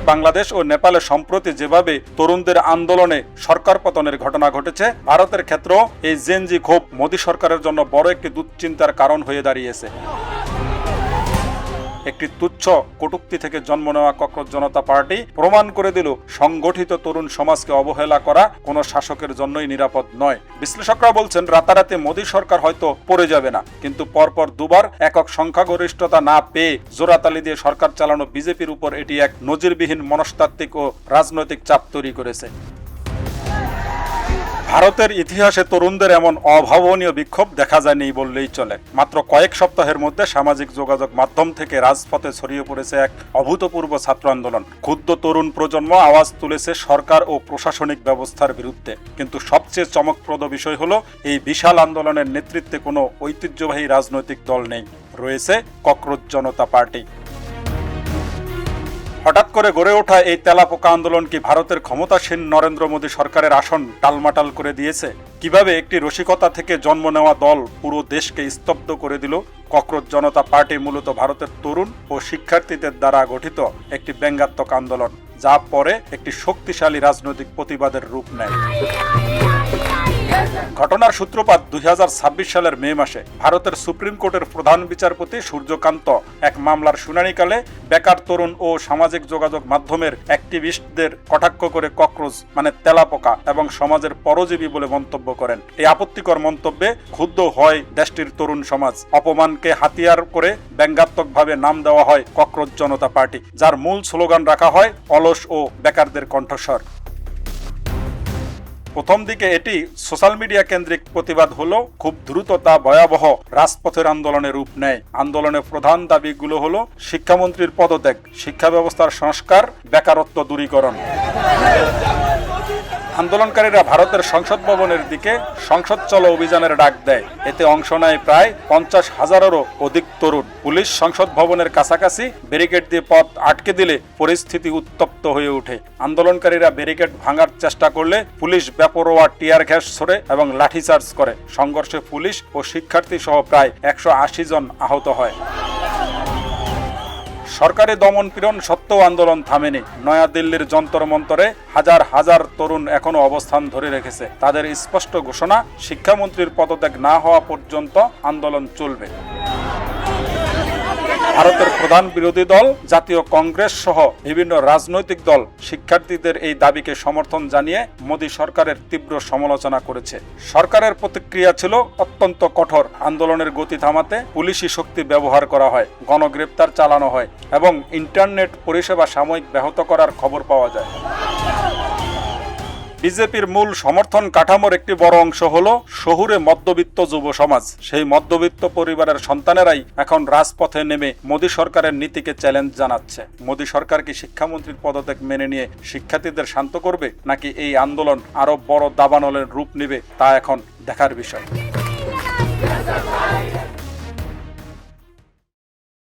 বাংলাদেশ ও নেপালে সম্প্রতি যেভাবে তরুণদের আন্দোলনে সরকার পতনের ঘটনা ঘটেছে, ভারতের ক্ষেত্রেও এই জেনজি ক্ষোভ মোদী সরকারের জন্য বড় একটি দুশ্চিন্তার কারণ হয়ে দাঁড়িয়েছে। একটি তুচ্ছ কটূক্তি থেকে জন্ম নেওয়া ককরোচ জনতা পার্টি প্রমাণ করে দিল সংগঠিত তরুণ সমাজকে অবহেলা করা কোনো শাসকের জন্যই নিরাপদ নয়। বিশ্লেষকরা বলছেন, রাতারাতি মোদী সরকার হয়তো পড়ে যাবে না, কিন্তু পরপর দুবার একক সংখ্যাগরিষ্ঠতা না পেয়ে জোরাতালি দিয়ে সরকার চালানো বিজেপির উপর এটি এক নজিরবিহীন মনস্তাত্ত্বিক ও রাজনৈতিক চাপ তৈরি করেছে। ভারতের ইতিহাসে তরুণদের এমন অভাবনীয় বিক্ষোভ দেখা যায়নি বললেই চলে। মাত্র কয়েক সপ্তাহের মধ্যে সামাজিক যোগাযোগ মাধ্যম থেকে রাজপথে ছড়িয়ে পড়েছে এক অভূতপূর্ব ছাত্র আন্দোলন। ক্ষুব্ধ তরুণ প্রজন্ম আওয়াজ তুলেছে সরকার ও প্রশাসনিক ব্যবস্থার বিরুদ্ধে। কিন্তু সবচেয়ে চমকপ্রদ বিষয় হলো, এই বিশাল আন্দোলনের নেতৃত্বে কোনো ঐতিহ্যবাহী রাজনৈতিক দল নেই, রয়েছে ককরোচ জনতা পার্টি। হঠাৎ করে গড়ে ওঠা এই তেলাপোকা আন্দোলন কি ভারতের ক্ষমতাসীন নরেন্দ্র মোদী সরকারের আসন টালমাটাল করে দিয়েছে? কিভাবে একটি রসিকতা থেকে জন্ম নেওয়া দল পুরো দেশকে স্তব্ধ করে দিল? ককরোচ জনতা পার্টি মূলত ভারতের তরুণ ও শিক্ষার্থীদের দ্বারা গঠিত একটি ব্যঙ্গাত্মক আন্দোলন, যা পরে একটি শক্তিশালী রাজনৈতিক প্রতিবাদের রূপ নেয়। ঘটনার সূত্রপাত 2026 সালের মে মাসে। ভারতের সুপ্রিম কোর্টের প্রধান বিচারপতি সূর্যকান্ত এক মামলার শুনানিকালে বেকার তরুণ ও সামাজিক যোগাযোগ মাধ্যমের অ্যাক্টিভিস্টদের কটাক্ষ করে ককরোচ মানে তেলাপোকা এবং সমাজের পরজীবী বলে মন্তব্য করেন। এই আপত্তিকর মন্তব্যে ক্ষুব্ধ হয় দেশটির তরুণ সমাজ। অপমানকে হাতিয়ার করে ব্যঙ্গাত্মকভাবে নাম দেওয়া হয় ককরোচ জনতা পার্টি, যার মূল স্লোগান রাখা হয় অলস ও বেকারদের কণ্ঠস্বর। প্রথম দিকে এটি সোশ্যাল মিডিয়া কেন্দ্রিক প্রতিবাদ হলো, খুব দ্রুত তা ভয়াবহ রাজপথের আন্দোলনে রূপ নেয়। আন্দোলনের প্রধান দাবিগুলো হলো শিক্ষামন্ত্রীর পদত্যাগ, শিক্ষা ব্যবস্থার সংস্কার, বেকারত্ব দূরীকরণ। আন্দোলনকারীরা ভারতের সংসদ ভবনের দিকে সংসদ চলো অভিযানের ডাক দেয়। এতে অংশ নেয় প্রায় 50,000-এরও অধিক তরুণ। পুলিশ সংসদ ভবনের কাছাকাছি ব্যারিকেড দিয়ে পথ আটকে দিলে পরিস্থিতি উত্তপ্ত হয়ে ওঠে। আন্দোলনকারীরা ব্যারিকেড ভাঙার চেষ্টা করলে পুলিশ বেপরোয়া টিয়ার গ্যাস ছোড়ে এবং লাঠিচার্জ করে। সংঘর্ষে পুলিশ ও শিক্ষার্থী সহ প্রায় 180 জন আহত হয়। সরকারি দমন পীড়ন সত্ত্বেও আন্দোলন থামেনি। নয়াদিল্লির যন্তর মন্তরে হাজার হাজার তরুণ এখনো অবস্থান ধরে রেখেছে। তাদের স্পষ্ট ঘোষণা, শিক্ষামন্ত্রীর পদত্যাগ না হওয়া পর্যন্ত আন্দোলন চলবে। ভারতের প্রধান বিরোধী দল জাতীয় কংগ্রেস সহ বিভিন্ন রাজনৈতিক দল শিক্ষার্থীদের এই দাবিকে সমর্থন জানিয়ে মোদী সরকারের তীব্র সমালোচনা করেছে। সরকারের প্রতিক্রিয়া ছিল অত্যন্ত কঠোর। আন্দোলনের গতি থামাতে পুলিশি শক্তি ব্যবহার করা হয়, গণগ্রেপ্তার চালানো হয় এবং ইন্টারনেট পরিষেবা সাময়িক ব্যাহত করার খবর পাওয়া যায়। বিজেপির মূল সমর্থন কাঠামোর একটি বড় অংশ হলো শহুরে মধ্যবিত্ত যুব সমাজ। সেই মধ্যবিত্ত পরিবারের সন্তানেরাই এখন রাজপথে নেমে মোদী সরকারের নীতিকে চ্যালেঞ্জ জানাচ্ছে। মোদী সরকার কি শিক্ষামন্ত্রীর পদত্যাগ মেনে নিয়ে শিক্ষার্থীদের শান্ত করবে, নাকি এই আন্দোলন আরো বড় দাবানলের রূপ নেবে, তা এখন দেখার বিষয়।